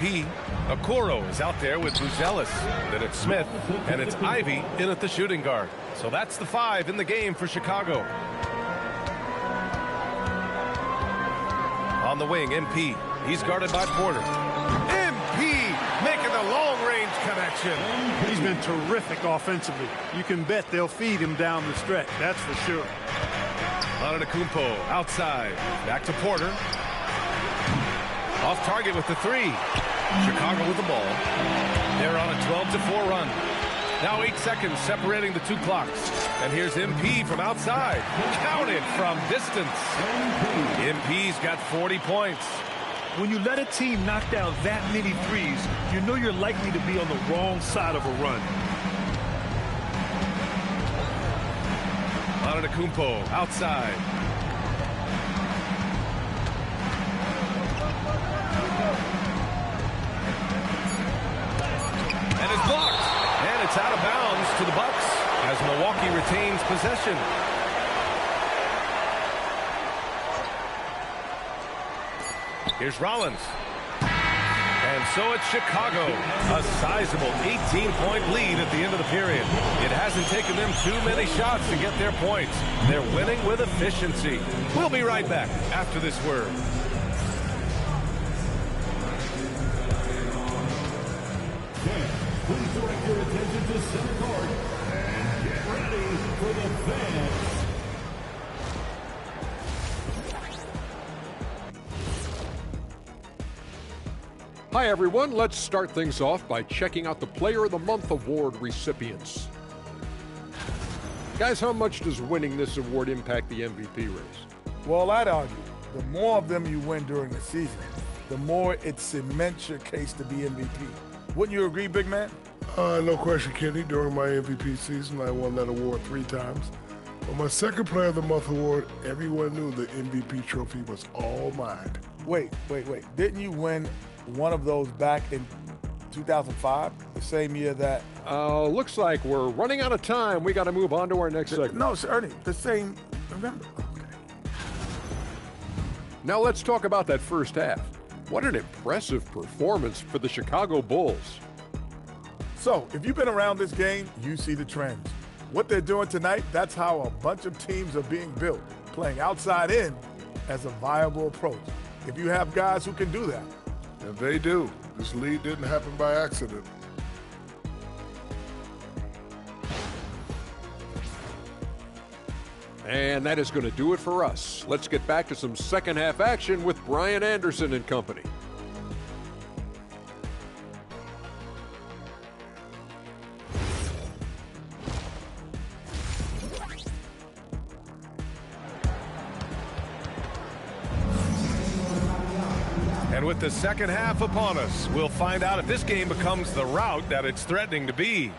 Okoro is out there with Buzelis. Then it's Smith, and it's Ivy in at the shooting guard. So that's the 5 in the game for Chicago. On the wing, MP. He's guarded by Porter. MP making the long-range connection. He's been terrific offensively. You can bet they'll feed him down the stretch, that's for sure. Antetokounmpo outside. Back to Porter. Off target with the 3. Chicago with the ball. They're on a 12-4 run. Now 8 seconds separating the 2 clocks. And here's MP from outside. Counted from distance. MP's got 40 points. When you let a team knock down that many threes, you know you're likely to be on the wrong side of a run. Antetokounmpo outside. And it's blocked. And it's out of bounds to the Bucks as Milwaukee retains possession. Here's Rollins. And so it's Chicago. A sizable 18-point lead at the end of the period. It hasn't taken them too many shots to get their points. They're winning with efficiency. We'll be right back after this word. Please direct your attention to center court and get ready for the fans. Hi everyone, let's start things off by checking out the Player of the Month award recipients. Guys, how much does winning this award impact the MVP race? Well, I'd argue the more of them you win during the season, the more it cements your case to be MVP. Wouldn't you agree, big man? No question, Kenny. During my MVP season, I won that award 3 times. For my second Player of the Month award, everyone knew the MVP trophy was all mine. Wait. Didn't you win one of those back in 2005, the same year that... Looks like we're running out of time. We got to move on to our next segment. No, Ernie, the same... Remember? Okay. Now let's talk about that first half. What an impressive performance for the Chicago Bulls. So, if you've been around this game, you see the trends. What they're doing tonight, that's how a bunch of teams are being built, playing outside in as a viable approach. If you have guys who can do that. And they do. This lead didn't happen by accident. And that is going to do it for us. Let's get back to some second half action with Brian Anderson and company. And with the second half upon us, we'll find out if this game becomes the rout that it's threatening to be.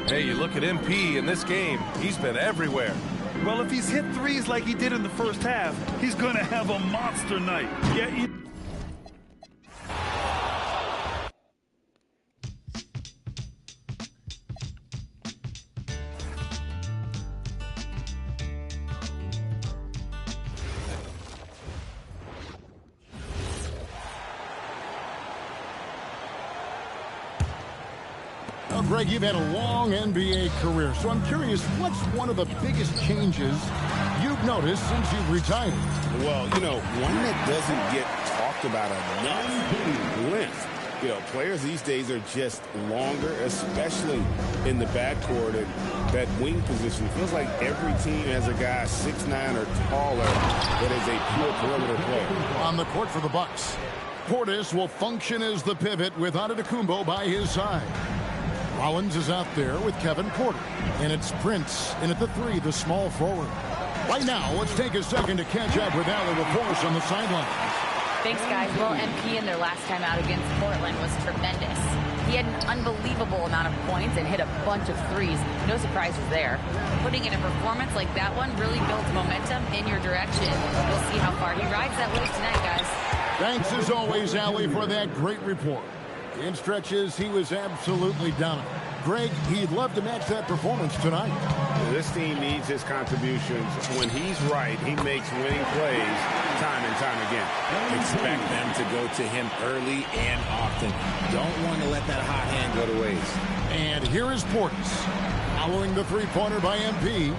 Hey, you look at MP in this game, he's been everywhere. Well, if he's hit threes like he did in the first half, he's going to have a monster night. Yeah, Well, Greg, you've had a long NBA career, so I'm curious, what's one of the biggest changes you've noticed since you've retired? Well, you know, one that doesn't get talked about enough, length. You know, players these days are just longer, especially in the backcourt, and that wing position. Feels like every team has a guy 6'9" or taller that is a pure perimeter player. On the court for the Bucks, Portis will function as the pivot with Antetokounmpo by his side. Rollins is out there with Kevin Porter. And it's Prince in at the 3, the small forward. Right now, let's take a second to catch up with Allie LaForce on the sideline. Thanks, guys. Well, MP in their last time out against Portland was tremendous. He had an unbelievable amount of points and hit a bunch of threes. No surprises there. Putting in a performance like that one really builds momentum in your direction. We'll see how far he rides that wave tonight, guys. Thanks, as always, Allie, for that great report. In stretches, he was absolutely dominant. Greg, he'd love to match that performance tonight. This team needs his contributions. When he's right, he makes winning plays time and time again. Expect them to go to him early and often. Don't want to let that hot hand go to waste. And here is Portis, following the three-pointer by MP.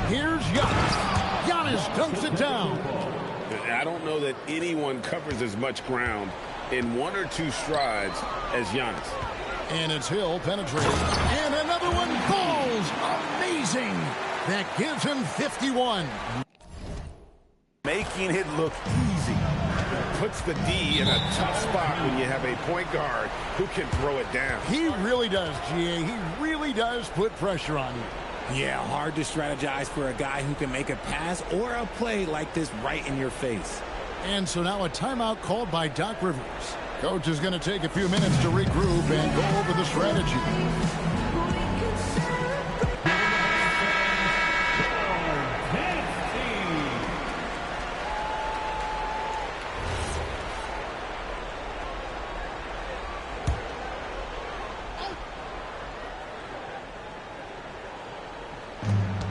Here's Giannis. Giannis dunks it down. I don't know that anyone covers as much ground in one or two strides as Giannis. And it's Hill penetrating. And another one falls. Amazing. That gives him 51. Making it look easy. Puts the D in a tough spot when you have a point guard who can throw it down. He really does, GA. He really does put pressure on you. Yeah, hard to strategize for a guy who can make a pass or a play like this right in your face. And so now a timeout called by Doc Rivers. Coach is going to take a few minutes to regroup and go over the strategy.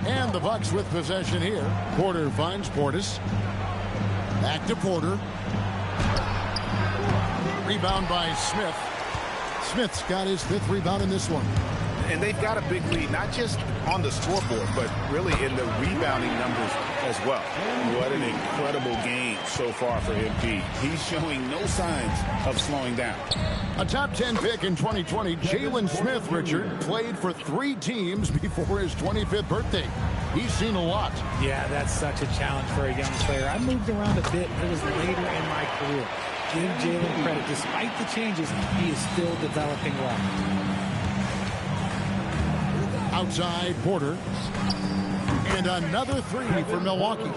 And the Bucks with possession here. Porter finds Portis. Back to Porter. Rebound by Smith. Smith's got his 5th rebound in this one. And they've got a big lead, not just on the scoreboard, but really in the rebounding numbers as well. What an incredible game so far for MP. He's showing no signs of slowing down. A top 10 pick in 2020, Jalen Smith, Richard, played for 3 teams before his 25th birthday. He's seen a lot. Yeah, that's such a challenge for a young player. I moved around a bit. It was later in my career. Give Jalen credit. Despite the changes, he is still developing well. Outside, Porter. And another 3 for Milwaukee.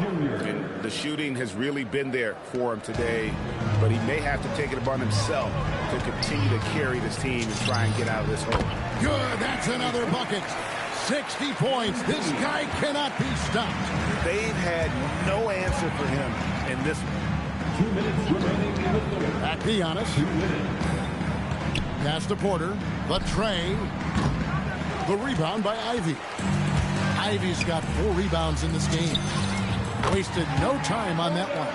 And the shooting has really been there for him today, but he may have to take it upon himself to continue to carry this team and try and get out of this hole. Good, that's another bucket. 60 points. This guy cannot be stopped. They've had no answer for him in this one. 2 minutes remaining in the third. Back to Giannis. 2 minutes. Pass to Porter. The tray. The rebound by Ivy. Ivy's got 4 rebounds in this game. Wasted no time on that one.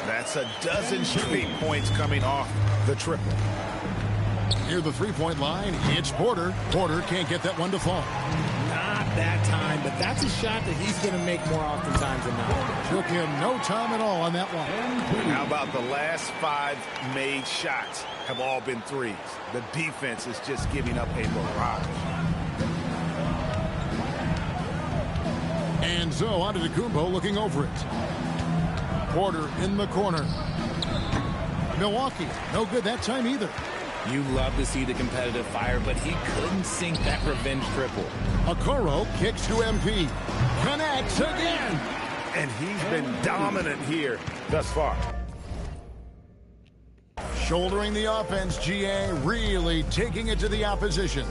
That's a dozen straight points coming off the triple. Near the three-point line, it's Porter. Porter can't get that one to fall. Not that time, but that's a shot that he's going to make more oftentimes than not. Took him no time at all on that one. How about the last 5 made shots have all been threes? The defense is just giving up a barrage. And so Antetokounmpo looking over it. Porter in the corner. Milwaukee, no good that time either. You love to see the competitive fire, but he couldn't sink that revenge triple. Okoro kicks to MP. Connects again. And he's been dominant here thus far. Shouldering the offense, GA really taking it to the opposition.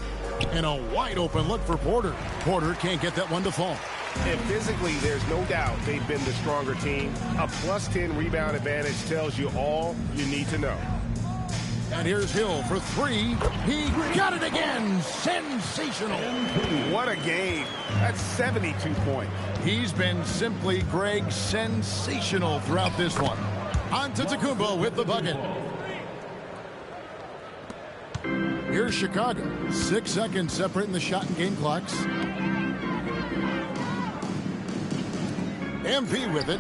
And a wide open look for Porter. Porter can't get that one to fall. And physically, there's no doubt they've been the stronger team. A plus 10 rebound advantage tells you all you need to know. And here's Hill for 3. He got it again. Sensational. What a game. That's 72 points. He's been simply, Greg, sensational throughout this one. Antetokounmpo with the bucket. Here's Chicago. 6 seconds separating the shot and game clocks. MP with it.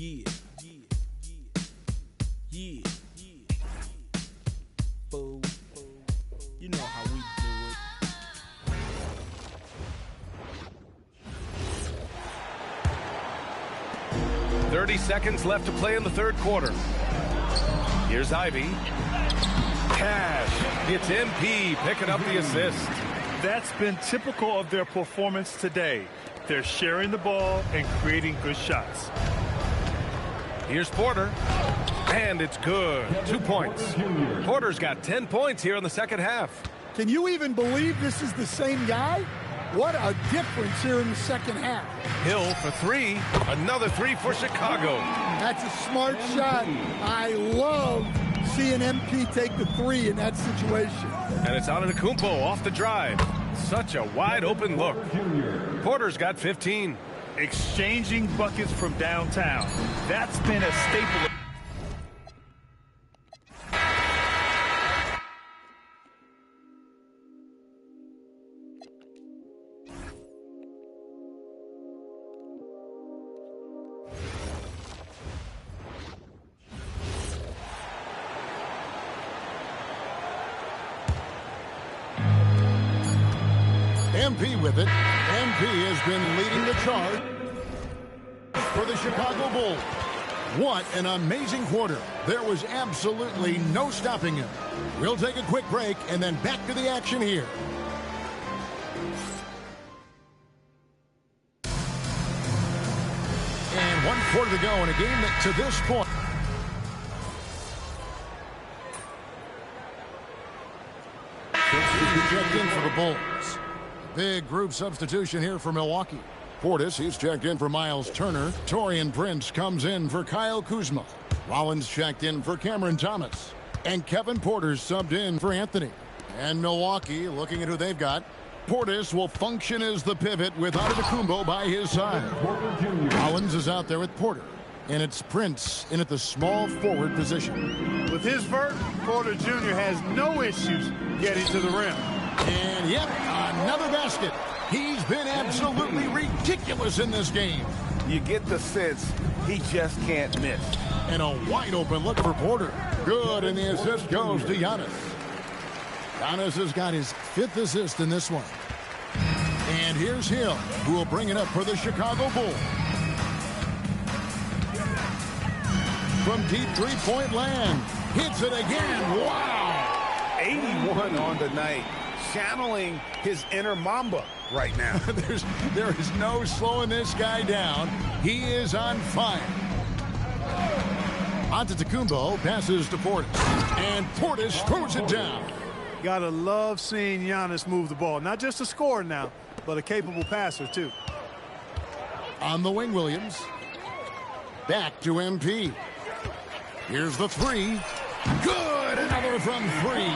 Yeah. Boom. You know how we do it. .30 seconds left to play in the third quarter. Here's Ivy. Cash. It's MP picking up the assist. That's been typical of their performance today. They're sharing the ball and creating good shots. Here's Porter. And it's good. 2 points. Porter's got 10 points here in the second half. Can you even believe this is the same guy? What a difference here in the second half. Hill for 3. Another 3 for Chicago. That's a smart shot. I love seeing MP take the three in that situation. And it's Antetokounmpo off the drive. Such a wide open look. Porter's got 15. Exchanging buckets from downtown. That's been a staple. MP with it. MP has been leading the charge for the Chicago Bulls. What an amazing quarter. There was absolutely no stopping him. We'll take a quick break and then back to the action here. And 1 quarter to go in a game that to this point. Checked in for the Bulls. Big group substitution here for Milwaukee. Portis, he's checked in for Miles Turner. Taurean Prince comes in for Kyle Kuzma. Rollins checked in for Cameron Thomas. And Kevin Porter's subbed in for Anthony. And Milwaukee, looking at who they've got. Portis will function as the pivot with Antetokounmpo by his side. Rollins is out there with Porter. And it's Prince in at the small forward position. With his vert, Porter Jr. has no issues getting to the rim. And yep, another basket. He's been absolutely ridiculous in this game. You get the sense he just can't miss. And a wide open look for Porter. Good, and the assist goes to Giannis. Giannis has got his 5th assist in this one. And here's Hill, who will bring it up for the Chicago Bulls. From deep three-point land. Hits it again. Wow. 81 on the night. Channeling his inner Mamba right now. there is no slowing this guy down. He is on fire. Antetokounmpo passes to Portis. And Portis throws it down. Gotta love seeing Giannis move the ball. Not just a scorer now, but a capable passer, too. On the wing, Williams. Back to MP. Here's the three. Good! Another from 3.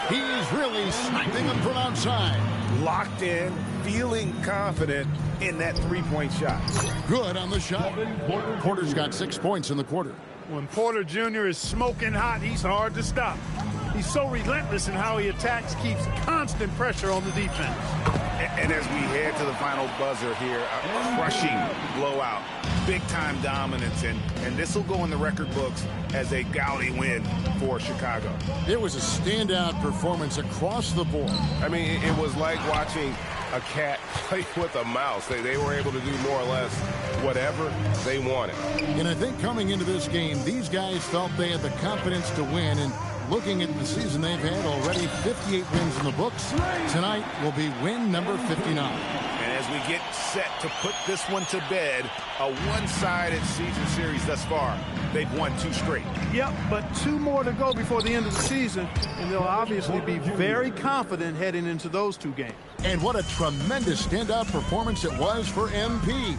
He's really sniping them from outside. Locked in, feeling confident in that three-point shot. Good on the shot. Porter's got 6 points in the quarter. When Porter Jr. is smoking hot, he's hard to stop. He's so relentless in how he attacks, keeps constant pressure on the defense. And as we head to the final buzzer here, a crushing blowout, big-time dominance, and this will go in the record books as a gaudy win for Chicago. It was a standout performance across the board. I mean, it was like watching a cat play with a mouse. They were able to do more or less whatever they wanted. And I think coming into this game, these guys felt they had the confidence to win, and looking at the season they've had already, 58 wins in the books. Tonight will be win number 59. And as we get set to put this one to bed, a one-sided season series thus far. They've won 2 straight. Yep, but 2 more to go before the end of the season, and they'll obviously be very confident heading into those 2 games. And what a tremendous standout performance it was for MP.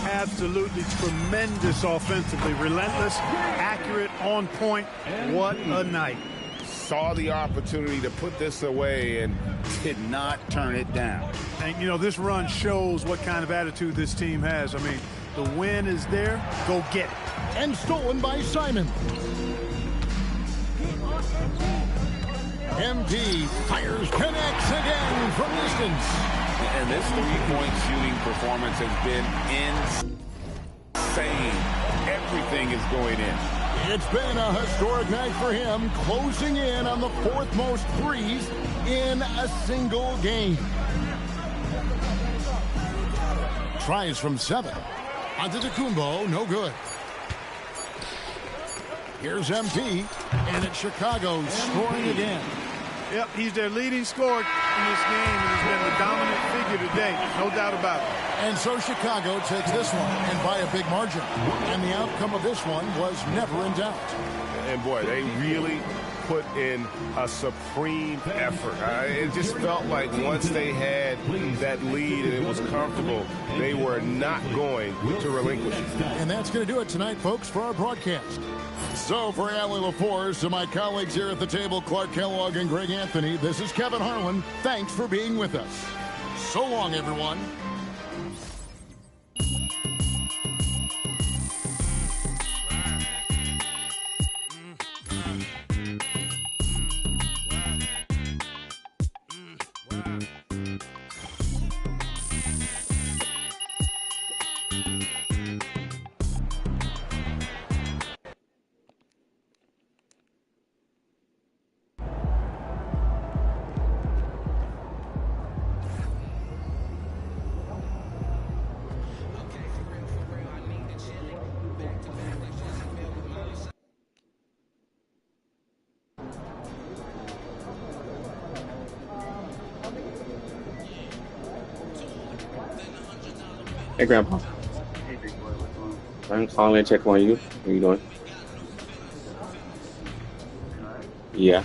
Absolutely tremendous offensively. Relentless, accurate, on point. What a night. Saw the opportunity to put this away and did not turn it down. And, you know, this run shows what kind of attitude this team has. I mean, the win is there. Go get it. And stolen by Simon. MP fires, connects again from distance. And this three-point shooting performance has been insane. Everything is going in. It's been a historic night for him, closing in on the 4th most threes in a single game. Tries from 7. Antetokounmpo, no good. Here's MP, and it's Chicago scoring again. Yep, he's their leading scorer in this game and has been the dominant figure today, no doubt about it. And so Chicago takes this one, and by a big margin. And the outcome of this one was never in doubt. And boy, they really put in a supreme effort. It just felt like once they had that lead and it was comfortable, they were not going to relinquish it. And that's going to do it tonight, folks, for our broadcast. So for Allie LaForce and my colleagues here at the table, Clark Kellogg and Greg Anthony, this is Kevin Harlan. Thanks for being with us. So long, everyone. Hey, Grandpa. I'm calling to check on you. How you doing? Yeah.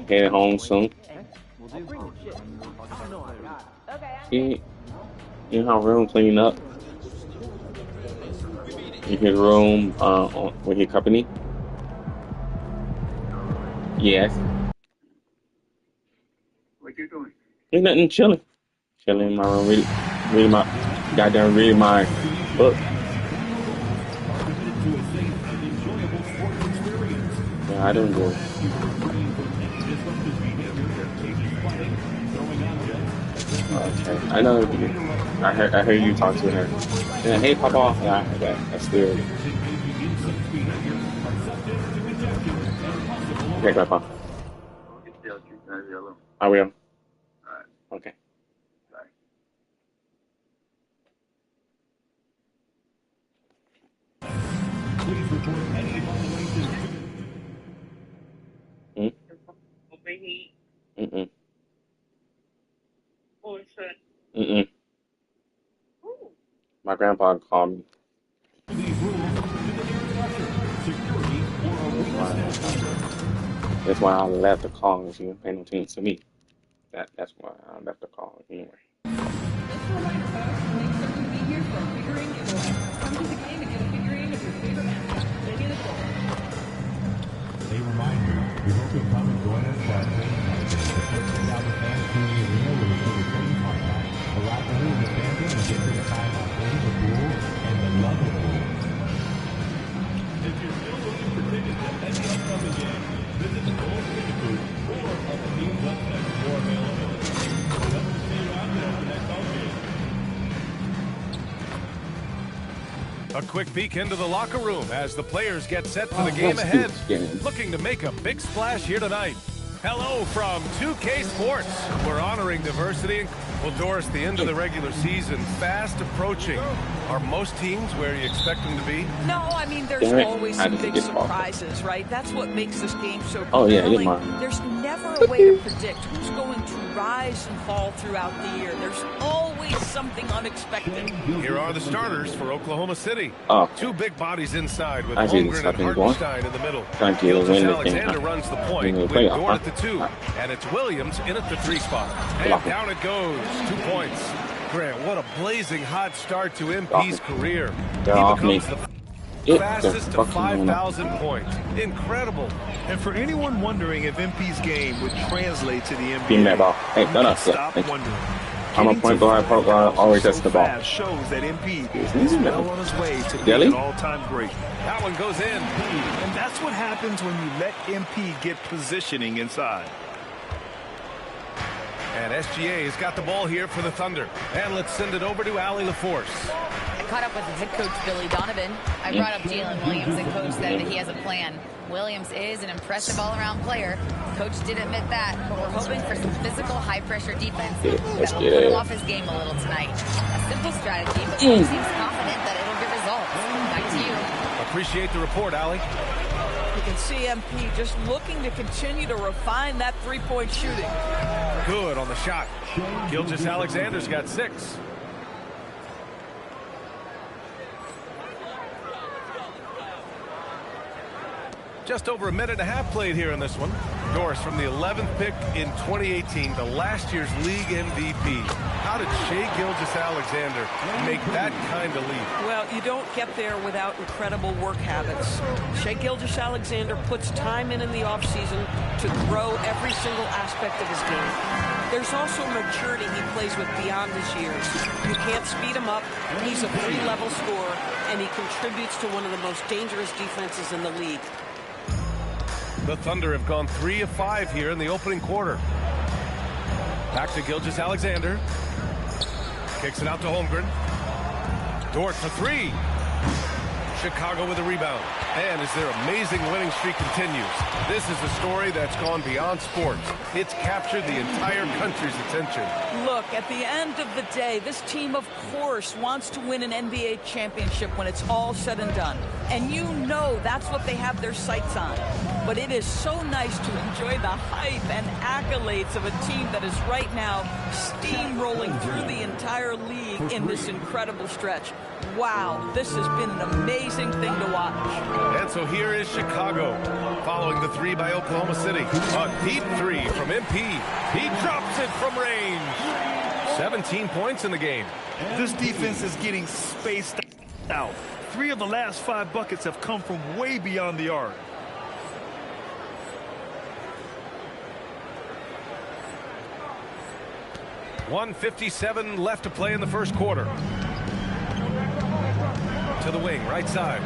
Heading home soon. You have room cleaning up? In his room, with your company? Yes. What you doing? Ain't nothing, chilling. Chilling in my room, reading my book. Yeah, I do enjoy it. Okay. I know. I heard you talk to her. Yeah, hey, Papa. Yeah, I heard that. That's weird. Okay, Grandpa. I will. Okay. Please report any violations. Mm-mm. Mm-mm. My grandpa called me. That's why I left the call, because he didn't pay no attention to me. That's why I left the call anyway. A reminder, we hope you'll come and join us for our training Monday. The 15,000 fans to the arena will receive a training contract. Arrive early in the standing and get to the time on playing the pool and the love of the pool. If you're still looking for tickets to any upcoming game, visit the Bulls ticket booth or on the team's website for more availability. Remember to see you out there for next home game. A quick peek into the locker room as the players get set for the game ahead. Looking to make a big splash here tonight. Hello from 2K Sports. We're honoring diversity. Well, Doris, the end of the regular season fast approaching. Are most teams where you expect them to be? No, I mean, there's always some big surprises, right? That's what makes this game so compelling. Oh, yeah, you're mine. There's never a way to predict who's going to rise and fall throughout the year. There's always something unexpected. Here are the starters for Oklahoma City. Oh. Two big bodies inside with I see Holmgren and Hartenstein in the middle. Alexander runs the point with Dort at the 2. And it's Williams in at the 3 spot. And down it goes. 2 points. Grant, what a blazing hot start to MP's career. He becomes the fastest to 5,000 points. Incredible. And for anyone wondering if MP's game would translate to the NBA, hey, stop wondering. I'm a point guard, always touch the ball. Shows that MP is well on his way to being an all-time great. That one goes in. And that's what happens when you let MP get positioning inside. And SGA has got the ball here for the Thunder. And let's send it over to Allie LaForce. I caught up with head coach Billy Donovan. I brought up Jalen Williams, and coach said that he has a plan. Williams is an impressive all-around player. Coach did admit that, but we're hoping for some physical, high-pressure defense that will put him off his game a little tonight. A simple strategy, but coach seems confident that it'll get results. Back to you. Appreciate the report, Allie. You can see MP just looking to continue to refine that three-point shooting. Good on the shot. Gilgeous-Alexander's got 6. Just over a minute and a half played here in this one. Doris from the 11th pick in 2018, the last year's league MVP. How did Shai Gilgeous-Alexander make that kind of leap? Well, you don't get there without incredible work habits. Shai Gilgeous-Alexander puts time in the offseason to grow every single aspect of his game. There's also maturity he plays with beyond his years. You can't speed him up. He's a 3-level scorer, and he contributes to one of the most dangerous defenses in the league. The Thunder have gone 3 of 5 here in the opening quarter. Back to Gilgeous-Alexander. Kicks it out to Holmgren. Dort for 3. Chicago with a rebound. And as their amazing winning streak continues, this is a story that's gone beyond sports. It's captured the entire country's attention. Look, at the end of the day, this team, of course, wants to win an NBA championship when it's all said and done. And you know that's what they have their sights on. But it is so nice to enjoy the hype and accolades of a team that is right now steamrolling through the entire league in this incredible stretch. Wow, this has been an amazing thing to watch. And so here is Chicago, following the 3 by Oklahoma City. A deep 3 from MP. He drops it from range. 17 points in the game. This defense is getting spaced out. 3 of the last 5 buckets have come from way beyond the arc. .157 left to play in the first quarter. To the wing, right side.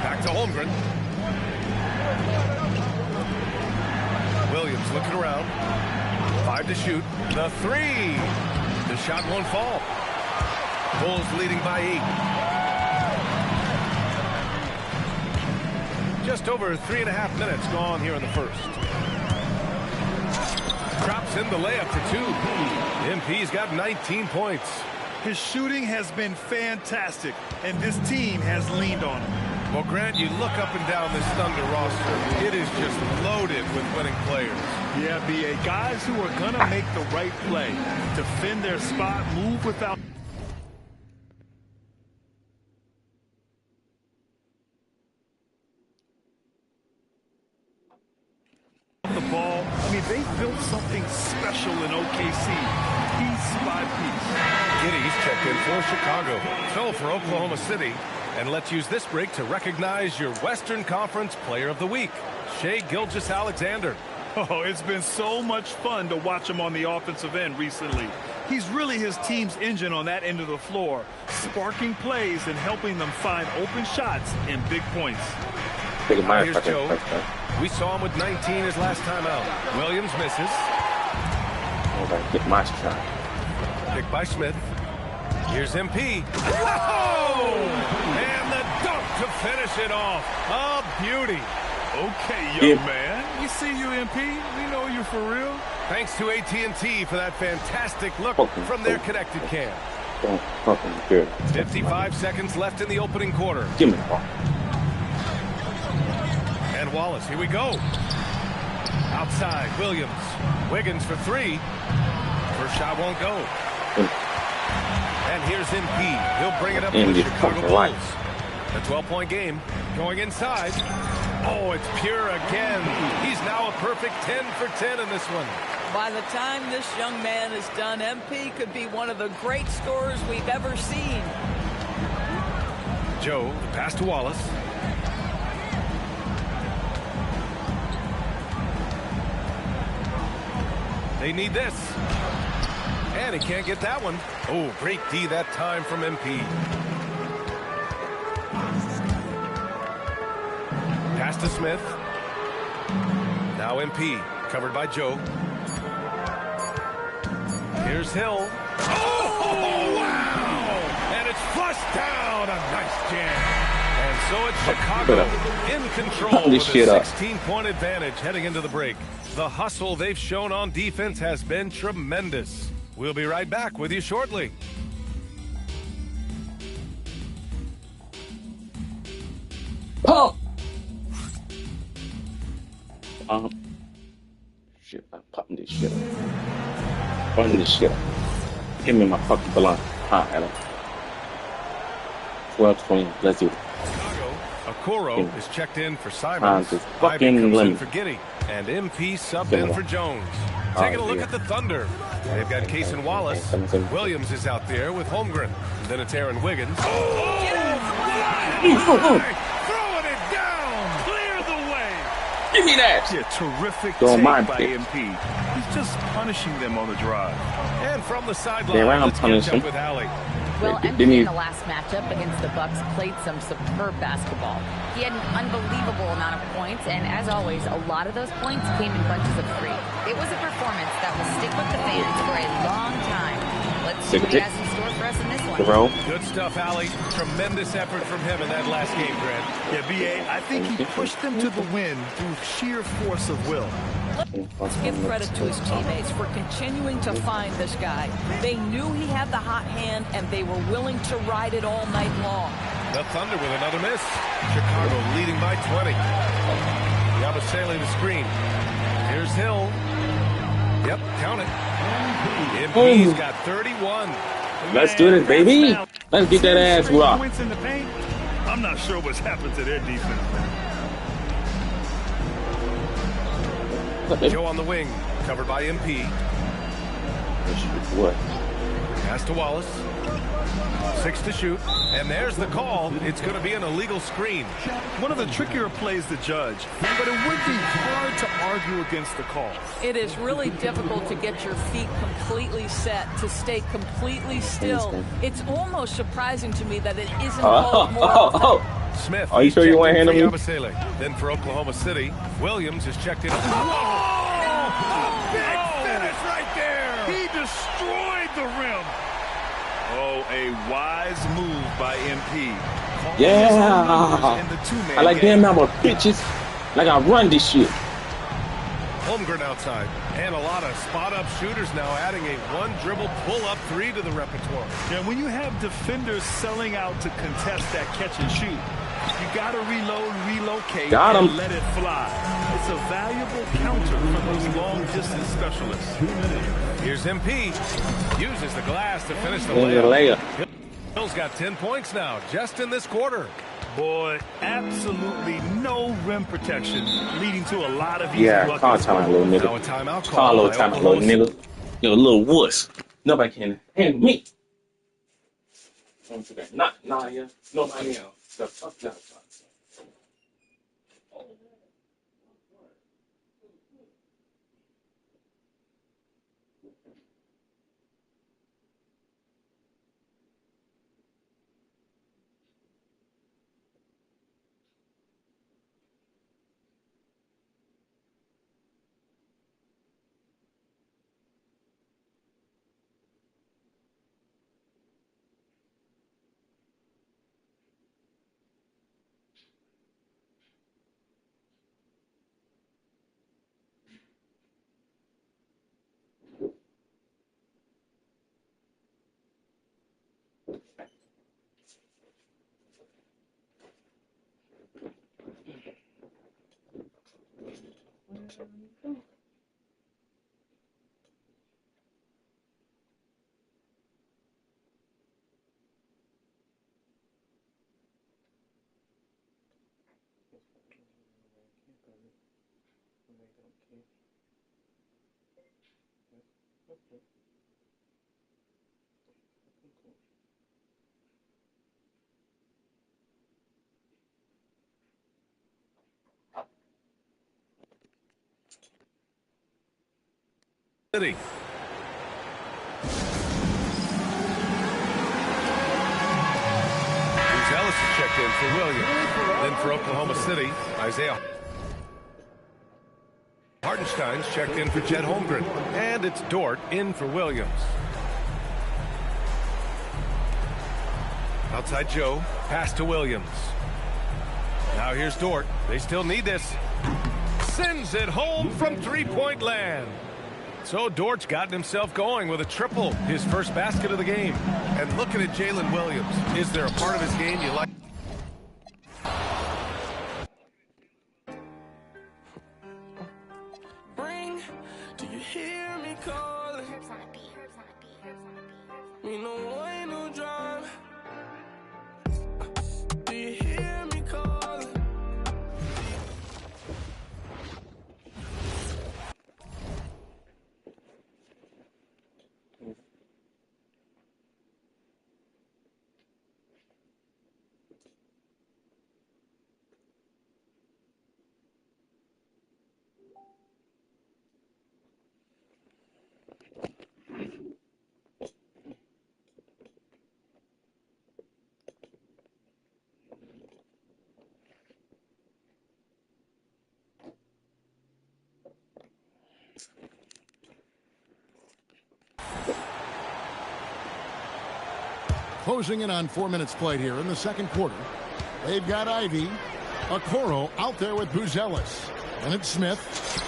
Back to Holmgren. Williams looking around. 5 to shoot. The 3. The shot won't fall. Bulls leading by 8. Just over 3.5 minutes gone here in the first. Drops in the layup for 2. MP's got 19 points. His shooting has been fantastic, and this team has leaned on him. Well, Grant, you look up and down this Thunder roster, it is just loaded with winning players. Yeah, B.A. Guys who are going to make the right play, defend their spot, move without... the ball. I mean, they built something special in OKC, piece by piece. Giddy's checked in for Chicago. Phil for Oklahoma City. And let's use this break to recognize your Western Conference Player of the Week, Shai Gilgeous-Alexander. Oh, it's been so much fun to watch him on the offensive end recently. He's really his team's engine on that end of the floor, sparking plays and helping them find open shots and big points. Here's Joe. We saw him with 19 his last time out. Williams misses. Get my shot. Picked by Smith. Here's MP. Whoa! And the dunk to finish it off. A beauty. Okay, young man. We see you, MP. We know you for real. Thanks to AT&T for that fantastic look from their connected cam. 55 seconds left in the opening quarter. Give me the ball. And Wallace, here we go. Outside, Williams. Wiggins for 3. First shot won't go. And here's MP. He'll bring it up for the Chicago Bulls. A 12-point game. Going inside. Oh, it's pure again. He's now a perfect 10 for 10 in this one. By the time this young man is done, MP could be one of the great scorers we've ever seen. Joe, the pass to Wallace. They need this. And he can't get that one. Oh, great D that time from MP. Pass to Smith. Now MP, covered by Joe. Here's Hill. Oh, wow! And it's flushed down. A nice jam. And so it's Chicago in control with a 16-point advantage heading into the break. The hustle they've shown on defense has been tremendous. We'll be right back with you shortly. Pump! Shit, I'm popping this shit up. Popping this shit up. Give me my fucking balloon. Alright, Ellen. 12-20, let's do it. Chicago Okoro is checked in for Simons. Just Ivy fucking comes in limit. for Giddy. And MP subbed in for Jones. Taking a look at the Thunder. They've got Cason Wallace. Williams is out there with Holmgren. And then it's Aaron Wiggins. Throwing it down. Clear the way. Give me that. Yeah, terrific Don't take mind by it. MP. He's just punishing them on the drive. And from the sideline, They ran let's punish catch up him. with Allie. Well, Didn't MP he- in the last matchup against the Bucks played some superb basketball. He had an unbelievable amount of points, and as always, a lot of those points came in bunches of three. It was a performance that will stick with the fans for a long time. Let's see what he has in store for us in this one. Good stuff, Allie. Tremendous effort from him in that last game, Grant. Yeah, B.A., I think he pushed them to the win through sheer force of will. Let's give credit to his teammates for continuing to find this guy. They knew he had the hot hand, and they were willing to ride it all night long. The Thunder with another miss. Chicago leading by 20. Yabusele the screen. Here's Hill. Yep, count it. MP's got 31. Let's do this, baby. Let's get that ass rocked. Points in the paint. I'm not sure what's happened to their defense. Joe on the wing, covered by MP. What? Pass to Wallace. 6 to shoot. And there's the call. It's going to be an illegal screen. One of the trickier plays to judge, but it would be hard to argue against the call. It is really difficult to get your feet completely set, to stay completely still. It's almost surprising to me that it isn't called more often. Smith. Are you sure you want to handle me? Yabusele. Then for Oklahoma City, Williams is checked in. Big finish right there. He destroyed the rim. Oh, a wise move by MP. Yeah. I like them out of bitches. Like I run this shit. Holmgren outside. And a lot of spot-up shooters now adding a one-dribble pull-up three to the repertoire. Yeah, when you have defenders selling out to contest that catch and shoot, you got to reload, relocate, Got him. and let it fly. It's a valuable counter for those long-distance specialists. Here's MP. Uses the glass to finish the There's a layup. layup. Hill's got 10 points now, just in this quarter. Boy, absolutely no rim protection, leading to a lot of easy Yeah, call buckets. time, little Now a nigga. timeout Call a call. little time, little nigga. You're a little wuss. Nobody can handle me. Not Naya. Nobody else. The fuck that. City. Ellis is checked in for Williams. Then for Oklahoma City, Isaiah Hartenstein's checked in for Chet Holmgren. And it's Dort in for Williams. Outside Joe, pass to Williams. Now here's Dort. They still need this. Sends it home from three-point land. So Dort's gotten himself going with a triple, his first basket of the game. And looking at Jalen Williams, is there a part of his game you like? Ring, do you hear me calling? We know ain't no drive. Do you hear me calling? Closing in on 4 minutes played here in the second quarter. They've got Ivy. Okoro out there with Buzelis. And it's Smith.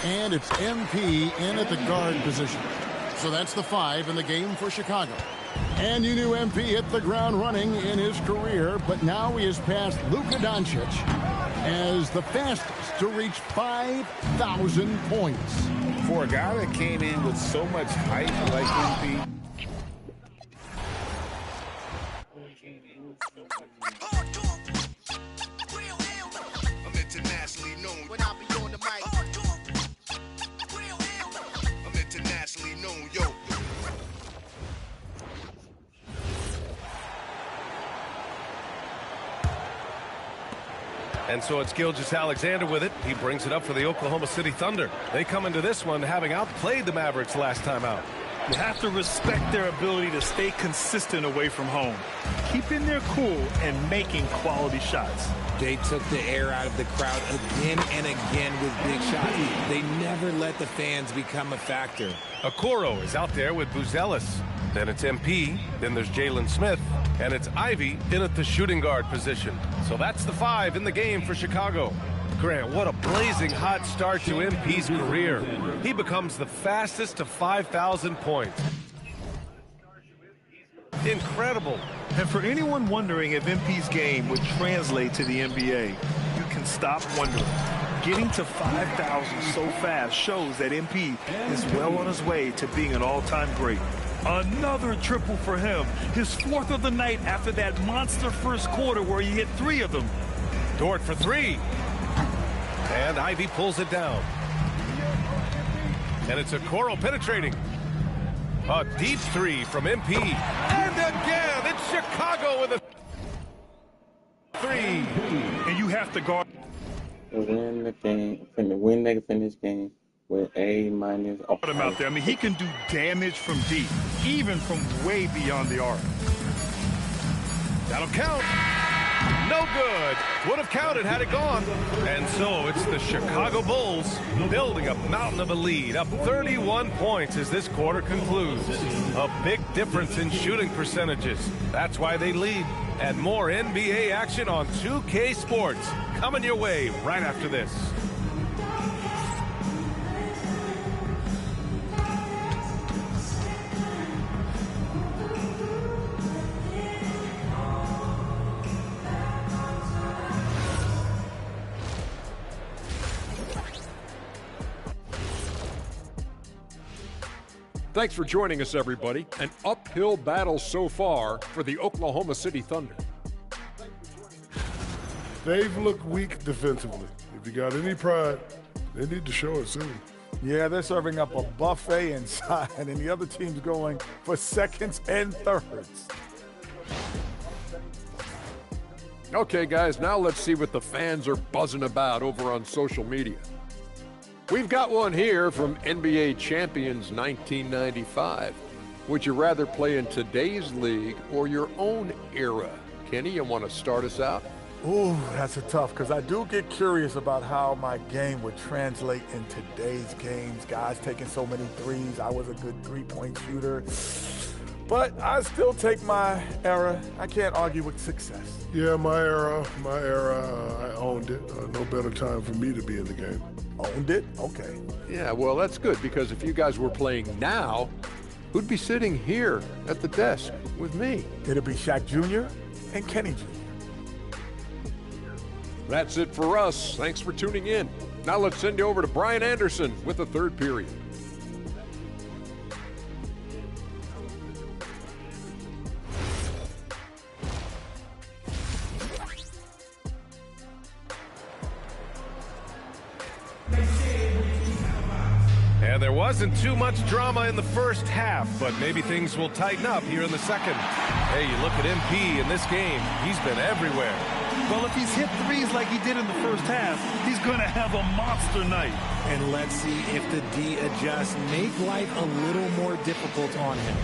And it's MP in at the guard position. So that's the 5 in the game for Chicago. And you knew MP hit the ground running in his career, but now he has passed Luka Doncic as the fastest to reach 5,000 points. For a guy that came in with so much hype like MP. I'm internationally known when I be on the mic. I'm internationally known, yo. And so it's Gilgeous-Alexander with it. He brings it up for the Oklahoma City Thunder. They come into this one having outplayed the Mavericks last time out. You have to respect their ability to stay consistent away from home, keeping their cool and making quality shots. They took the air out of the crowd again and again with big shots. They never let the fans become a factor. Okoro is out there with Buzelis. Then it's MP. Then there's Jalen Smith. And it's Ivy in at the shooting guard position. So that's the 5 in the game for Chicago. Grant, what a blazing hot start to MP's career. He becomes the fastest to 5,000 points. Incredible. And for anyone wondering if MP's game would translate to the NBA, you can stop wondering. Getting to 5,000 so fast shows that MP is well on his way to being an all-time great. Another triple for him. His 4th of the night after that monster first quarter where he hit 3 of them. Dort for 3. And Ivy pulls it down. And it's Okoro penetrating. A deep 3 from MP. And again, it's Chicago with a 3. And you have to guard. Win the game, win they finish game with A-. Him out there. I mean, he can do damage from deep, even from way beyond the arc. That'll count. No good. Would have counted had it gone. And so it's the Chicago Bulls building a mountain of a lead, up 31 points as this quarter concludes. A big difference in shooting percentages. That's why they lead. And more NBA action on 2K Sports coming your way right after this. Thanks for joining us, everybody. An uphill battle so far for the Oklahoma City Thunder. They've looked weak defensively. If you got any pride, they need to show it soon. Yeah, they're serving up a buffet inside, and the other team's going for seconds and thirds. Okay, guys, now let's see what the fans are buzzing about over on social media. We've got one here from NBA Champions 1995. Would you rather play in today's league or your own era? Kenny, you want to start us out? Ooh, that's a tough, because I do get curious about how my game would translate in today's games. Guys taking so many threes. I was a good three-point shooter. But I still take my era. I can't argue with success. Yeah, my era, I owned it. No better time for me to be in the game. Owned it? Okay. Yeah, well, that's good, because if you guys were playing now, who'd be sitting here at the desk with me? It'd be Shaq Jr. and Kenny Jr. That's it for us. Thanks for tuning in. Now let's send you over to Brian Anderson with the third period. And there wasn't too much drama in the first half, but maybe things will tighten up here in the second. Hey, you look at MP in this game, he's been everywhere. Well, if he's hit threes like he did in the first half, he's going to have a monster night. And let's see if the D adjusts, make life a little more difficult on him.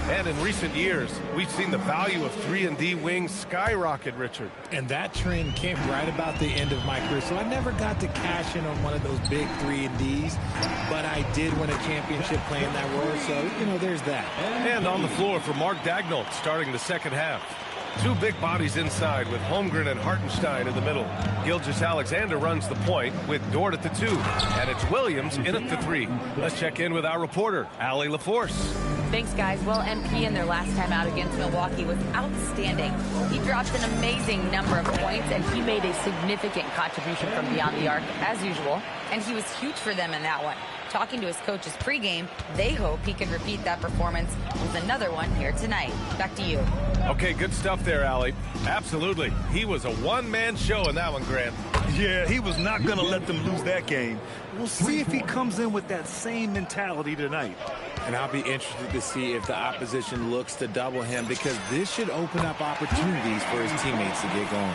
And in recent years, we've seen the value of 3-and-D wings skyrocket, Richard. And that trend came right about the end of my career, so I never got to cash in on one of those big 3-and-Ds, but I did win a championship playing that role, so, you know, there's that. And on the floor for Mark Daigneault starting the second half. Two big bodies inside with Holmgren and Hartenstein in the middle. Gilgeous-Alexander runs the point with Dort at the 2. And it's Williams in at the 3. Let's check in with our reporter, Allie LaForce. Thanks, guys. Well, MP in their last time out against Milwaukee was outstanding. He dropped an amazing number of points, and he made a significant contribution from beyond the arc, as usual. And he was huge for them in that one. Talking to his coaches pregame, they hope he can repeat that performance with another one here tonight. Back to you. Okay, good stuff there, Allie. Absolutely. He was a one-man show in that one, Grant. Yeah, he was not going to let them lose that game. We'll see if he comes in with that same mentality tonight. And I'll be interested to see if the opposition looks to double him, because this should open up opportunities for his teammates to get going.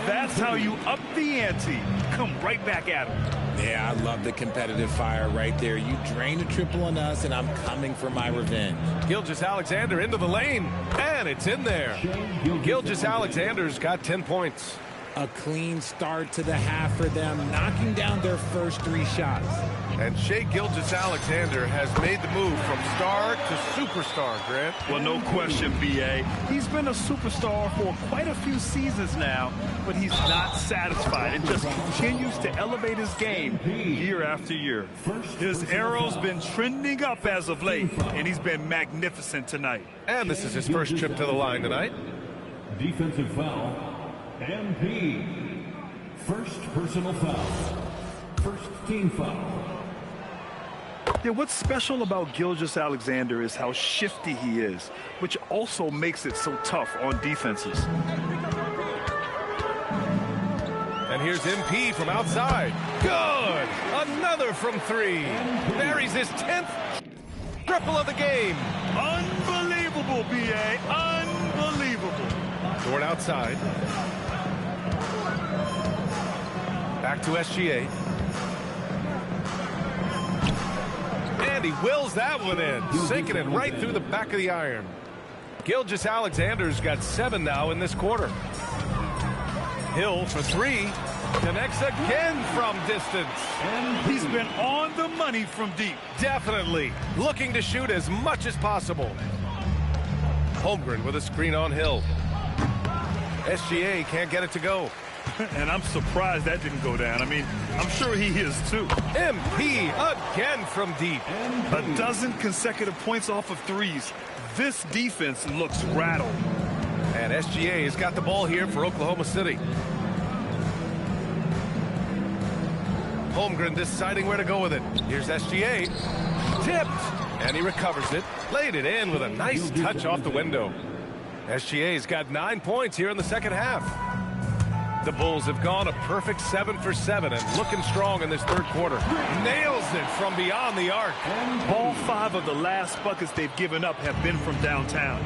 That's how you up the ante. Come right back at him. Yeah, I love the competitive fire right there. You drain a triple on us, and I'm coming for my revenge. Gilgeous-Alexander into the lane, and it's in there. Gilgeous-Alexander's got 10 points. A clean start to the half for them, knocking down their first 3 shots. And Shai Gilgeous-Alexander has made the move from star to superstar, Grant. Well, no question, B.A. He's been a superstar for quite a few seasons now, but he's not satisfied and just continues to elevate his game year after year. His arrow's been trending up as of late, and he's been magnificent tonight. And this is his first trip to the line tonight. Defensive foul. MP. First personal foul. First team foul. Yeah, what's special about Gilgeous-Alexander is how shifty he is, which also makes it so tough on defenses. And here's MP from outside. Good! Another from 3. Buries his 10th triple of the game. Unbelievable, B.A. Unbelievable. Dort outside. Back to SGA. And he wills that one in, sinking it right through the back of the iron. Gilgeous-Alexander's got 7 now in this quarter. Hill for 3. Connects again from distance. And he's been on the money from deep. Definitely. Looking to shoot as much as possible. Holmgren with a screen on Hill. SGA can't get it to go. And I'm surprised that didn't go down. I mean, I'm sure he is too. MP again from deep. A dozen consecutive points off of 3s. This defense looks rattled. And SGA has got the ball here for Oklahoma City. Holmgren deciding where to go with it. Here's SGA. Tipped. And he recovers it. Laid it in with a nice touch off the window. SGA's got 9 points here in the second half. The Bulls have gone a perfect 7 for 7 and looking strong in this third quarter. Nails it from beyond the arc. All 5 of the last buckets they've given up have been from downtown.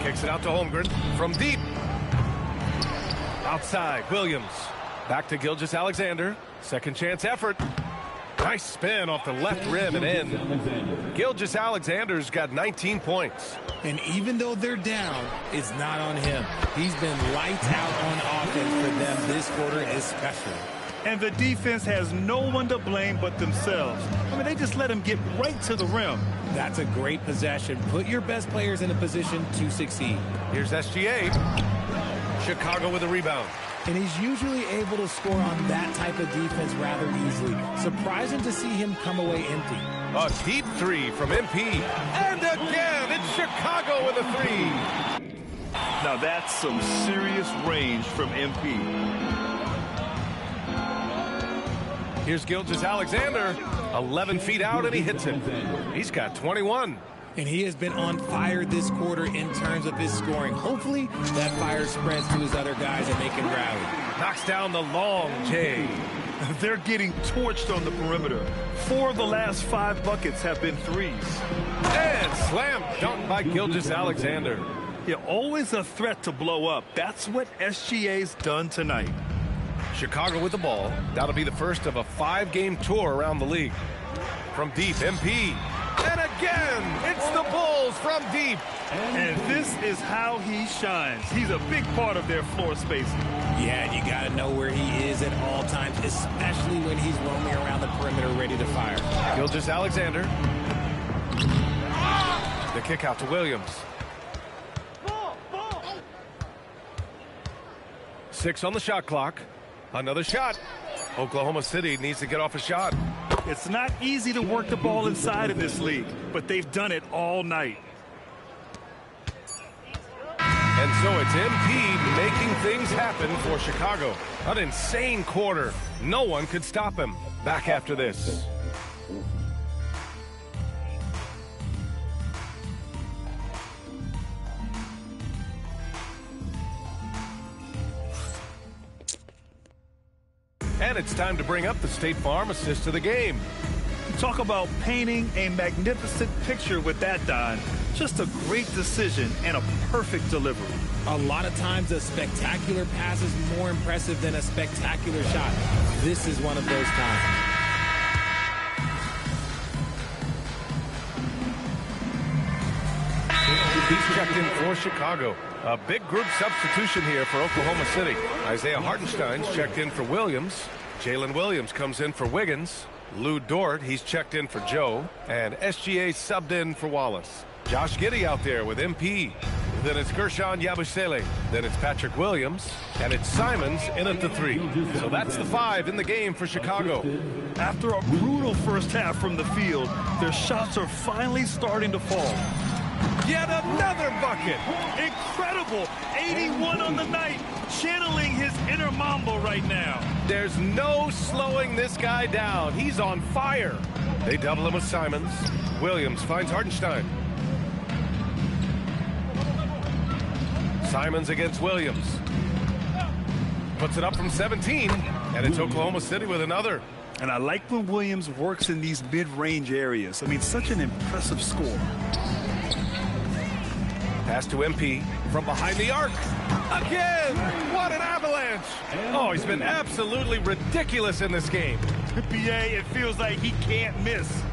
Kicks it out to Holmgren from deep. Outside, Williams. Back to Gilgeous-Alexander. Second chance effort. Nice spin off the left rim and in. Gilgeous-Alexander's got 19 points. And even though they're down, it's not on him. He's been lights out on offense for them this quarter especially. And the defense has no one to blame but themselves. I mean, they just let him get right to the rim. That's a great possession. Put your best players in a position to succeed. Here's SGA. Chicago with a rebound. And he's usually able to score on that type of defense rather easily. Surprising to see him come away empty. A deep 3 from MP. And again, it's Chicago with a 3. Now that's some serious range from MP. Here's Gilgeous-Alexander. 11 feet out, and he hits it. He's got 21. And he has been on fire this quarter in terms of his scoring. Hopefully, that fire spreads to his other guys and they can rally. Knocks down the long J. They're getting torched on the perimeter. 4 of the last 5 buckets have been 3s. And slam dunk by Gilgeous-Alexander. Yeah, always a threat to blow up. That's what SGA's done tonight. Chicago with the ball. That'll be the first of a 5-game tour around the league. From deep, MP. And again, it's the Bulls from deep. And this is how he shines. He's a big part of their floor spacing. Yeah, and you got to know where he is at all times, especially when he's roaming around the perimeter ready to fire. Gilgeous-Alexander. The kick out to Williams. 6 on the shot clock. Another shot. Oklahoma City needs to get off a shot. It's not easy to work the ball inside in this league, but they've done it all night. And so it's MP making things happen for Chicago. An insane quarter. No one could stop him. Back after this. And it's time to bring up the State Farm assist of the game. Talk about painting a magnificent picture with that, Don. Just a great decision and a perfect delivery. A lot of times a spectacular pass is more impressive than a spectacular shot. This is one of those times. He's checked in for Chicago. A big group substitution here for Oklahoma City. Isaiah Hartenstein's checked in for Williams. Jalen Williams comes in for Wiggins. Lou Dort, he's checked in for Joe. And SGA subbed in for Wallace. Josh Giddey out there with MP. Then it's Gershon Yabusele. Then it's Patrick Williams. And it's Simons in at the 3. So that's the 5 in the game for Chicago. After a brutal first half from the field, their shots are finally starting to fall. Yet another bucket. Incredible. 81 on the night. Channeling his inner Mambo right now. There's no slowing this guy down. He's on fire. They double him with Simons. Williams finds Hartenstein. Simons against Williams. Puts it up from 17. And it's Oklahoma City with another. And I like when Williams works in these mid-range areas. I mean, such an impressive score. Pass to MP from behind the arc. Again! What an avalanche! Oh, he's been absolutely ridiculous in this game. BA, it feels like he can't miss.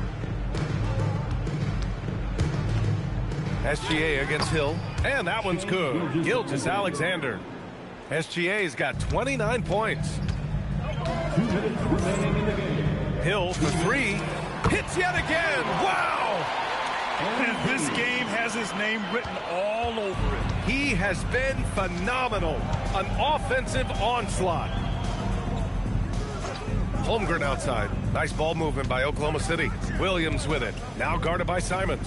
SGA against Hill. And that one's good. Gilgeous-Alexander. SGA's got 29 points. Hill for 3. Hits yet again! Wow! And this game has his name written all over it. He has been phenomenal. An offensive onslaught. Holmgren outside. Nice ball movement by Oklahoma City. Williams with it. Now guarded by Simons.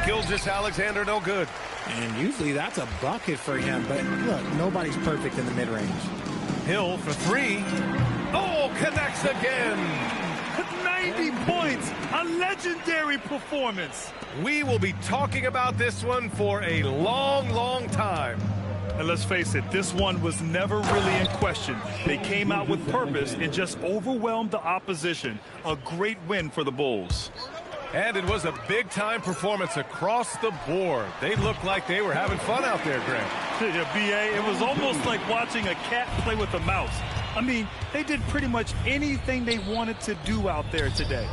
Gilgeous-Alexander no good. And usually that's a bucket for him, but look, nobody's perfect in the mid-range. Hill for 3. Oh, connects again. 90 points, a legendary performance. We will be talking about this one for a long, long time. And let's face it, this one was never really in question. They came out with purpose and just overwhelmed the opposition. A great win for the Bulls. And it was a big-time performance across the board. They looked like they were having fun out there, Grant. Yeah, BA, it was almost like watching a cat play with a mouse. I mean, they did pretty much anything they wanted to do out there today.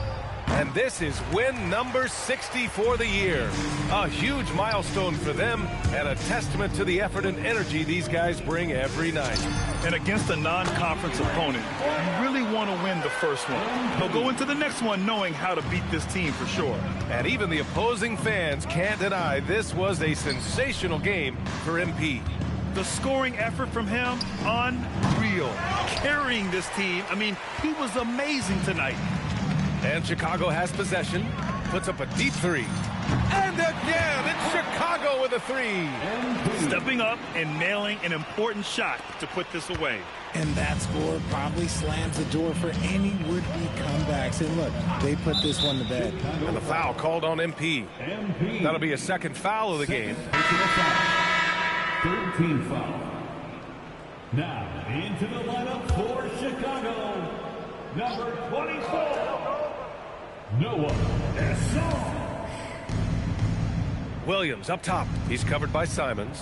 And this is win number 60 for the year. A huge milestone for them and a testament to the effort and energy these guys bring every night. And against a non-conference opponent, you really want to win the first one. They'll go into the next one knowing how to beat this team for sure. And even the opposing fans can't deny this was a sensational game for MP. The scoring effort from him, unreal. Carrying this team, I mean, he was amazing tonight. And Chicago has possession, puts up a deep 3. And again, it's Chicago with a 3. Stepping up and nailing an important shot to put this away. And that score probably slams the door for any would-be comebacks. And look, they put this one to bed. And the foul called on MP. That'll be a second foul of the game. 13 foul. Now into the lineup for Chicago, number 24, Noah Esau. Williams up top. He's covered by Simons.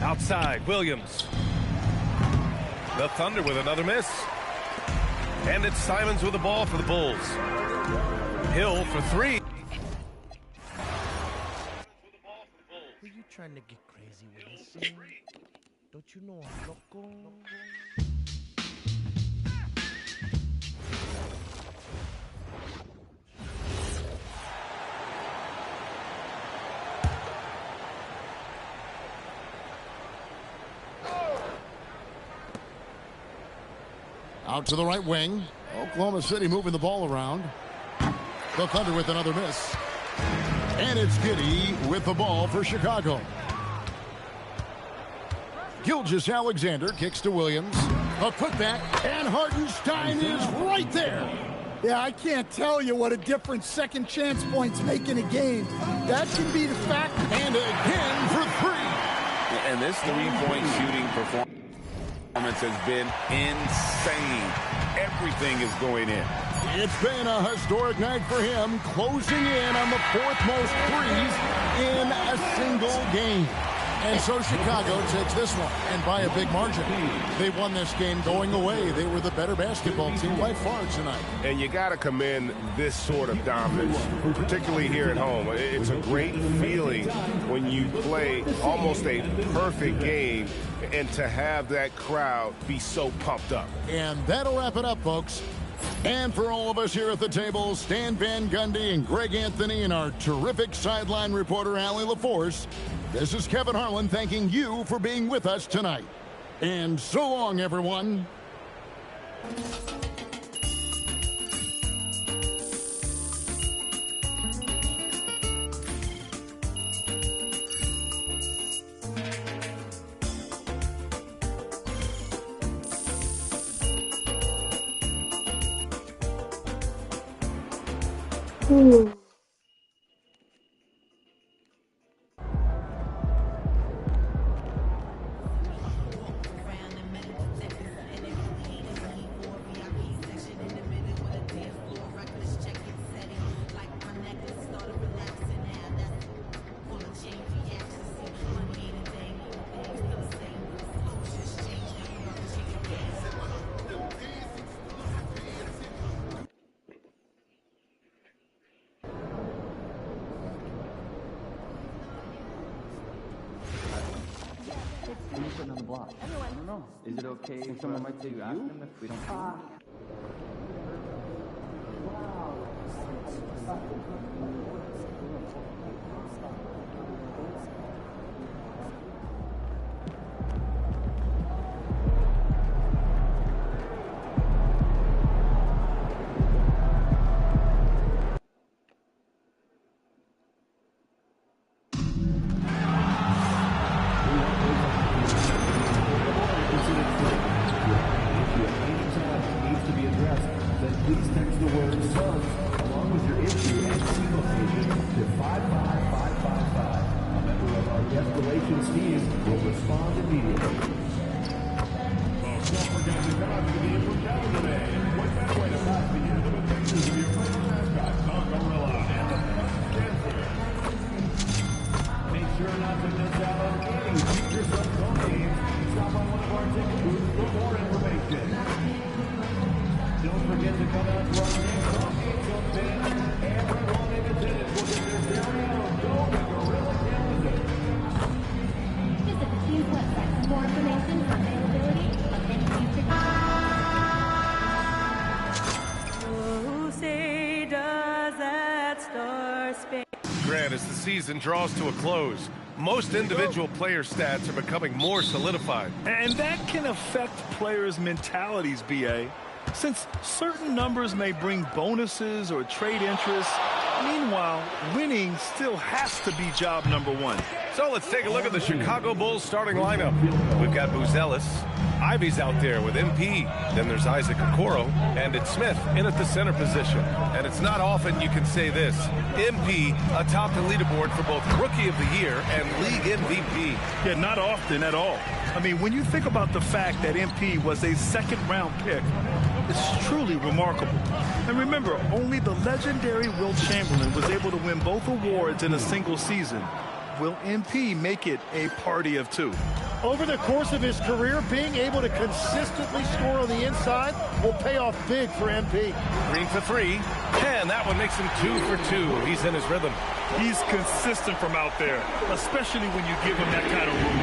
Outside, Williams. The Thunder with another miss. And it's Simons with the ball for the Bulls. Hill for three. Who you trying to get crazy with this? Don't you know I'm loco? Out to the right wing. Oklahoma City moving the ball around. The Thunder with another miss. And it's Giddey with the ball for Chicago. Gilgeous-Alexander kicks to Williams. A putback, and Hartenstein is right there. Yeah, I can't tell you what a difference second chance points make in a game. That can be the factor. And again for three. And this three-point shooting performance has been insane. Everything is going in. It's been a historic night for him, closing in on the fourth most threes in a single game. And so Chicago takes this one, and by a big margin. They won this game going away. They were the better basketball team by far tonight. And you got to commend this sort of dominance, particularly here at home. It's a great feeling when you play almost a perfect game and to have that crowd be so pumped up. And that'll wrap it up, folks. And for all of us here at the table, Stan Van Gundy and Greg Anthony and our terrific sideline reporter, Allie LaForce, this is Kevin Harlan thanking you for being with us tonight. And so long, everyone. On the block. I don't know. Is it okay if someone might take you ask them if we don't? As the season draws to a close, most individual player stats are becoming more solidified. And that can affect players' mentalities, B.A., since certain numbers may bring bonuses or trade interest. Meanwhile, winning still has to be job number one. So let's take a look at the Chicago Bulls starting lineup. We've got Buzelis. Ivy's out there with MP. Then there's Isaac Okoro. And it's Smith in at the center position. And it's not often you can say this. MP atop the leaderboard for both Rookie of the Year and League MVP. Yeah, not often at all. I mean, when you think about the fact that MP was a second-round pick, it's truly remarkable. And remember, only the legendary Wilt Chamberlain was able to win both awards in a single season. Will MP make it a party of two? Over the course of his career, being able to consistently score on the inside will pay off big for MP. Green for three, and that one makes him 2 for 2. He's in his rhythm. He's consistent from out there, especially when you give him that kind of room.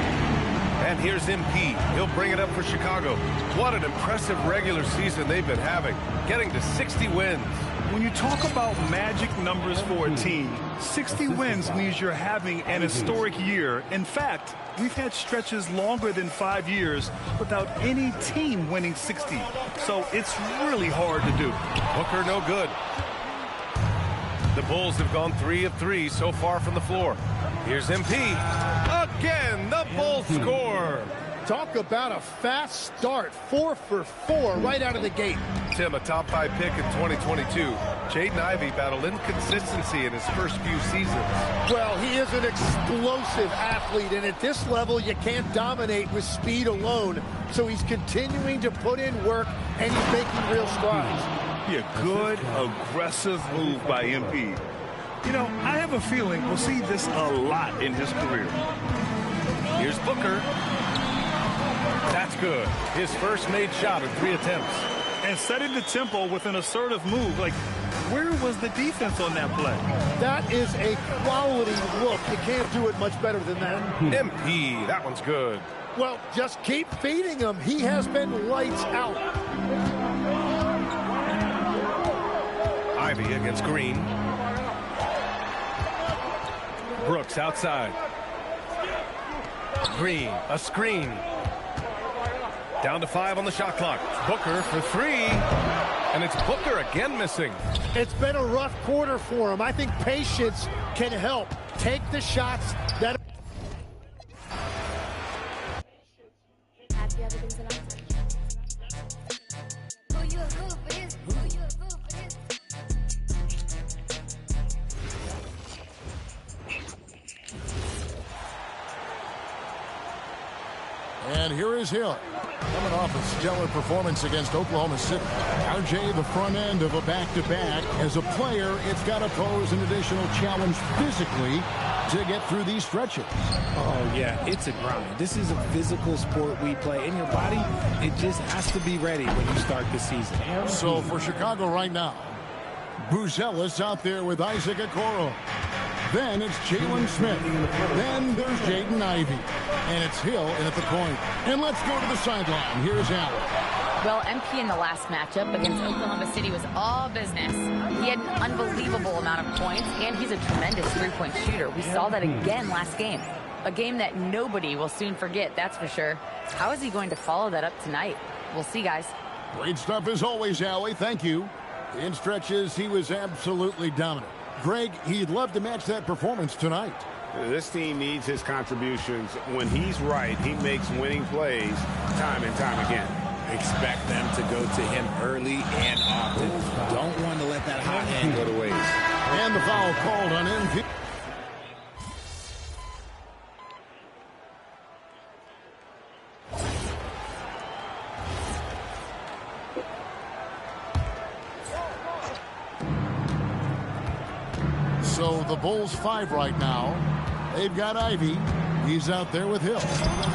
And here's MP. He'll bring it up for Chicago. What an impressive regular season they've been having, getting to 60 wins. When you talk about magic numbers for a team, 60 wins means you're having an historic year. In fact, we've had stretches longer than 5 years without any team winning 60. So it's really hard to do. Booker no good. The Bulls have gone 3 of 3 so far from the floor. Here's MP. Again, the Bulls score. Talk about a fast start. 4 for 4 right out of the gate. Tim, a top 5 pick in 2022. Jaden Ivey battled inconsistency in his first few seasons. Well, he is an explosive athlete, and at this level, you can't dominate with speed alone. So he's continuing to put in work, and he's making real strides. Yeah, good, aggressive move by MP. You know, I have a feeling we'll see this a lot in his career. Here's Booker. That's good. His first made shot in 3 attempts. And setting the tempo with an assertive move. Like, where was the defense on that play? That is a quality look. You can't do it much better than that. MP, that one's good. Well, just keep feeding him. He has been lights out. Ivey against Green. Brooks outside. Green, a screen. Down to 5 on the shot clock. Booker for 3. And it's Booker again missing. It's been a rough quarter for him. I think patience can help. Take the shots that... And here is Hill. Coming off a stellar performance against Oklahoma City. RJ, the front end of a back-to-back. As a player, it's got to pose an additional challenge physically to get through these stretches. Oh, yeah, it's a grind. This is a physical sport we play. And your body, it just has to be ready when you start the season. So for Chicago right now, Buzelis out there with Isaac Okoro. Then it's Jalen Smith. Then there's Jaden Ivey. And it's Hill in at the point. And let's go to the sideline. Here's Allen. Well, MP in the last matchup against Oklahoma City was all business. He had an unbelievable amount of points, and he's a tremendous three-point shooter. We saw that again last game. A game that nobody will soon forget, that's for sure. How is he going to follow that up tonight? We'll see, guys. Great stuff as always, Allie. Thank you. In stretches, he was absolutely dominant. Greg, he'd love to match that performance tonight. This team needs his contributions. When he's right, he makes winning plays time and time again. Expect them to go to him early and often. Don't want to let that hot hand go to waste. And the foul called on MP. So the Bulls 5 right now. They've got Ivey. He's out there with Hill.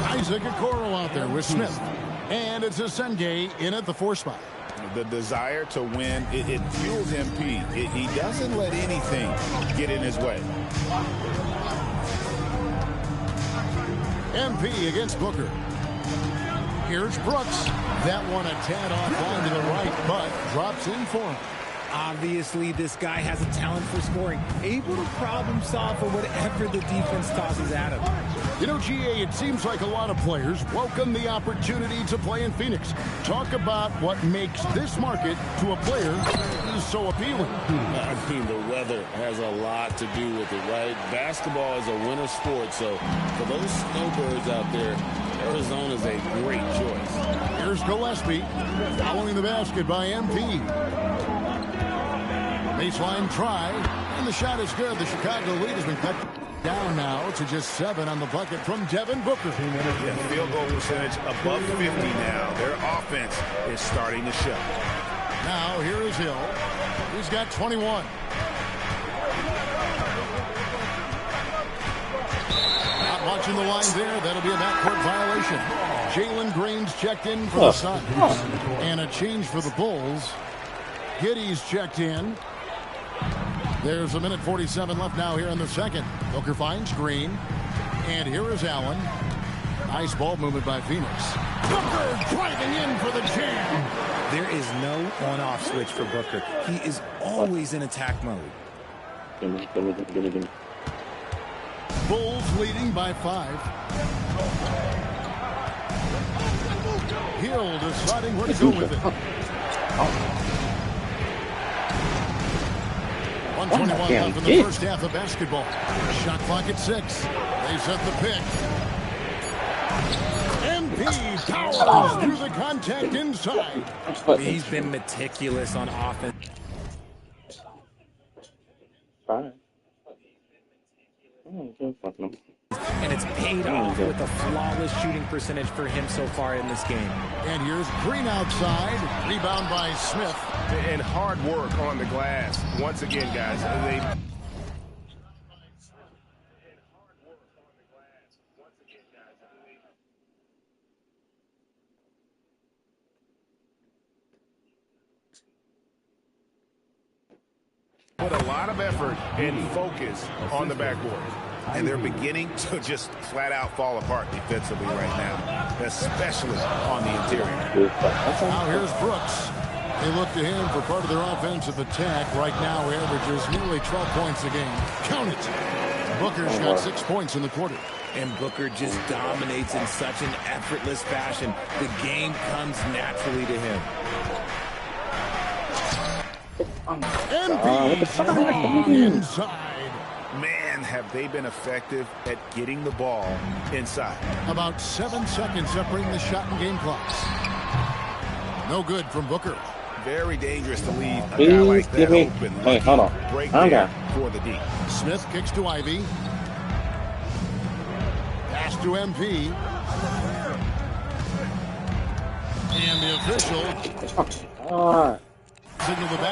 Isaac Okoro out there with Smith. And it's Sasuke in at the 4 spot. The desire to win, it fuels MP. He doesn't let anything get in his way. MP against Booker. Here's Brooks. That one a tad offline to the right, but drops in for him. Obviously, this guy has a talent for scoring, able to problem solve for whatever the defense tosses at him. You know, GA, it seems like a lot of players welcome the opportunity to play in Phoenix. Talk about what makes this market to a player is so appealing. I mean, the weather has a lot to do with it, right? Basketball is a winter sport, so for those snowbirds out there, Arizona is a great choice. Here's Gillespie following the basket by MP. Baseline try, and the shot is good. The Chicago lead has been cut down now to just 7 on the bucket from Devin Booker. Yeah, field goal percentage above 50 now. Their offense is starting to show. Now here is Hill. He's got 21. Not much Touching the line there, that'll be a backcourt violation. Jalen Green's checked in for the Suns. And a change for the Bulls. Giddey's checked in. There's a minute 47 left now here in the second. Booker finds Green. And here is Allen. Nice ball movement by Phoenix. Booker driving in for the jam. There is no on-off switch for Booker. He is always in attack mode. Bulls leading by 5. Hill deciding where to go with it. 121 left in the first half of basketball. Shot clock at 6. They set the pick. MP powers through the contact inside. He's been meticulous on offense. And it's paid off with a flawless shooting percentage for him so far in this game. And here's Green outside. Rebound by Smith. And hard work on the glass. Once again, guys, they... put a lot of effort and focus on the backboard. And they're beginning to just flat out fall apart defensively right now, especially on the interior. Now here's Brooks. They look to him for part of their offensive attack. Right now, he averages nearly 12 points a game. Count it. Booker's got 6 points in the quarter. And Booker just dominates in such an effortless fashion. The game comes naturally to him. Inside. Man, have they been effective at getting the ball inside. About 7 seconds separating the shot and game clocks. No good from Booker. Very dangerous to leave a guy like that open. Hey, hold on. Break there for the D. Smith kicks to Ivy. Pass to MP. And the official signal the back.